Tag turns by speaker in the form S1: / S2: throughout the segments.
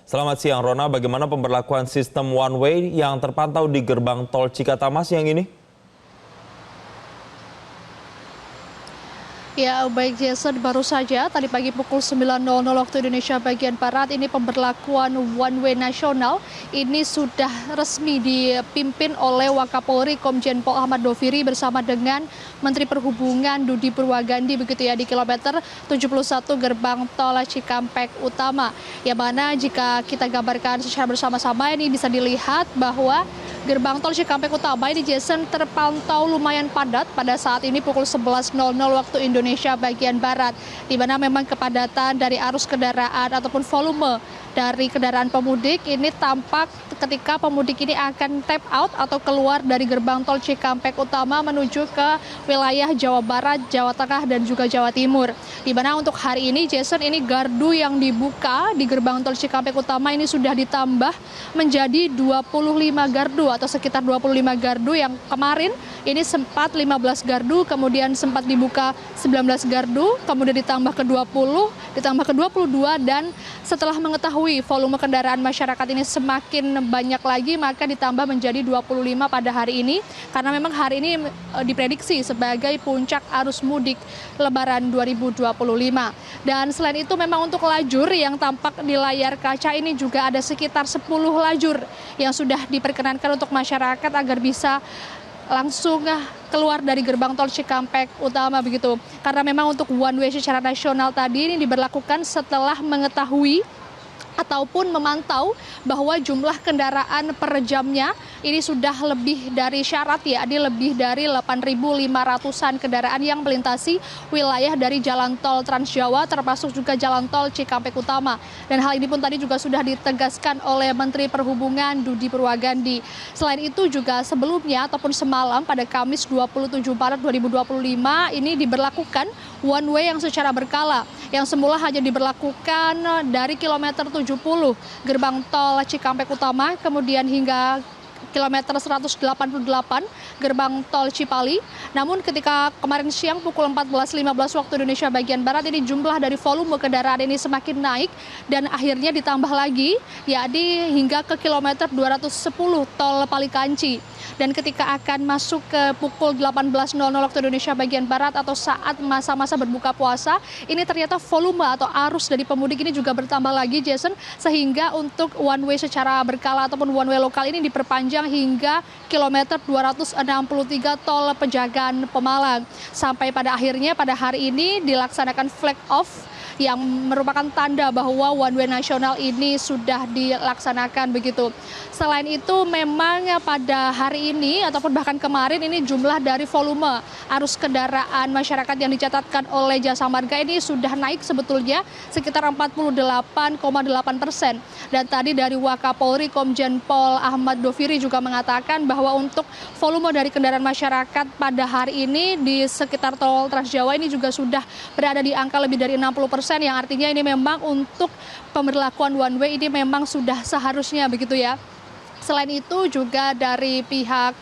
S1: Selamat siang Rona, bagaimana pemberlakuan sistem one way yang terpantau di gerbang tol Cikatama siang ini?
S2: Ya, baik Jason, baru saja tadi pagi pukul 9.00 waktu Indonesia bagian Barat ini pemberlakuan one way nasional ini sudah resmi dipimpin oleh Wakapolri Komjen Pol Ahmad Doviri bersama dengan Menteri Perhubungan Budi Purwagandi begitu ya di kilometer 71 gerbang tol Cikampek Utama. Yang mana jika kita gambarkan secara bersama-sama ini bisa dilihat bahwa gerbang tol Cikampek Utama ini Jason terpantau lumayan padat pada saat ini pukul 11.00 waktu Indonesia bagian Barat, di mana memang kepadatan dari arus kendaraan ataupun volume dari kendaraan pemudik ini tampak ketika pemudik ini akan tap out atau keluar dari gerbang tol Cikampek Utama menuju ke wilayah Jawa Barat, Jawa Tengah, dan juga Jawa Timur. Di mana untuk hari ini, Jason, ini gardu yang dibuka di gerbang tol Cikampek Utama ini sudah ditambah menjadi 25 gardu atau sekitar 25 gardu yang kemarin ini sempat 15 gardu, kemudian sempat dibuka 19 gardu, kemudian ditambah ke 20, ditambah ke 22, dan setelah mengetahui volume kendaraan masyarakat ini semakin banyak lagi, maka ditambah menjadi 25 pada hari ini, karena memang hari ini diprediksi sebagai puncak arus mudik Lebaran 2025. Dan selain itu memang untuk lajur yang tampak di layar kaca ini juga ada sekitar 10 lajur yang sudah diperkenankan untuk masyarakat agar bisa langsung keluar dari gerbang tol Cikampek Utama begitu. Karena memang untuk one way secara nasional tadi ini diberlakukan setelah mengetahui ataupun memantau bahwa jumlah kendaraan per jamnya ini sudah lebih dari syarat ya, ini lebih dari 8.500-an kendaraan yang melintasi wilayah dari jalan tol Trans Jawa termasuk juga jalan tol Cikampek Utama. Dan hal ini pun tadi juga sudah ditegaskan oleh Menteri Perhubungan Budi Purwagandi. Selain itu juga sebelumnya ataupun semalam pada Kamis 27 Maret 2025 ini diberlakukan one way yang secara berkala, yang semula hanya diberlakukan dari kilometer 70 gerbang tol Cikampek Utama, kemudian hingga kilometer 188 gerbang tol Cipali. Namun ketika kemarin siang pukul 14.15 waktu Indonesia bagian Barat ini jumlah dari volume kendaraan ini semakin naik dan akhirnya ditambah lagi yakni hingga ke kilometer 210 tol Palikanci. Dan ketika akan masuk ke pukul 18.00 waktu Indonesia bagian Barat atau saat masa-masa berbuka puasa, ini ternyata volume atau arus dari pemudik ini juga bertambah lagi, Jason, sehingga untuk one way secara berkala ataupun one way lokal ini diperpanjang hingga kilometer 263 tol Pejagan Pemalang. Sampai pada akhirnya pada hari ini dilaksanakan flag off yang merupakan tanda bahwa one way nasional ini sudah dilaksanakan begitu. Selain itu memang pada hari ini ataupun bahkan kemarin ini jumlah dari volume arus kendaraan masyarakat yang dicatatkan oleh Jasa Marga ini sudah naik sebetulnya sekitar 48,8%. Dan tadi dari Wakapolri Komjen Pol Ahmad Doviri juga mengatakan bahwa untuk volume dari kendaraan masyarakat pada hari ini di sekitar tol Trans Jawa ini juga sudah berada di angka lebih dari 60%, yang artinya ini memang untuk pemberlakuan one way ini memang sudah seharusnya begitu ya. Selain itu juga dari pihak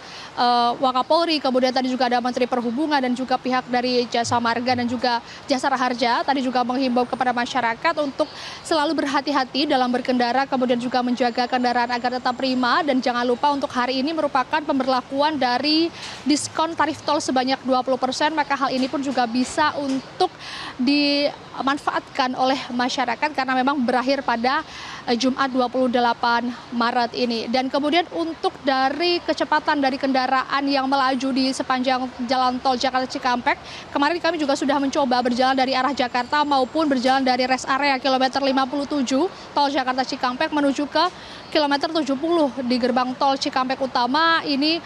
S2: Wakapolri, kemudian tadi juga ada Menteri Perhubungan dan juga pihak dari Jasa Marga dan juga Jasara Harja tadi juga menghimbau kepada masyarakat untuk selalu berhati-hati dalam berkendara, kemudian juga menjaga kendaraan agar tetap prima. Dan jangan lupa untuk hari ini merupakan pemberlakuan dari diskon tarif tol sebanyak 20%, maka hal ini pun juga bisa untuk dimanfaatkan oleh masyarakat karena memang berakhir pada Jumat 28 Maret ini. Dan kemudian untuk dari kecepatan dari kendaraan yang melaju di sepanjang jalan tol Jakarta Cikampek, kemarin kami juga sudah mencoba berjalan dari arah Jakarta maupun berjalan dari rest area kilometer 57 tol Jakarta Cikampek menuju ke kilometer 70 di gerbang tol Cikampek Utama. Ini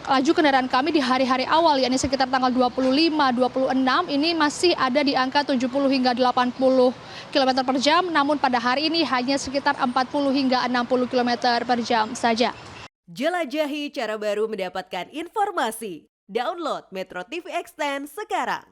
S2: laju kendaraan kami di hari-hari awal, yakni sekitar tanggal 25, 26, ini masih ada di angka 70 hingga 80 km per jam, namun pada hari ini hanya sekitar 40 hingga 60 km per jam saja.
S3: Jelajahi cara baru mendapatkan informasi. Download Metro TV Extend sekarang.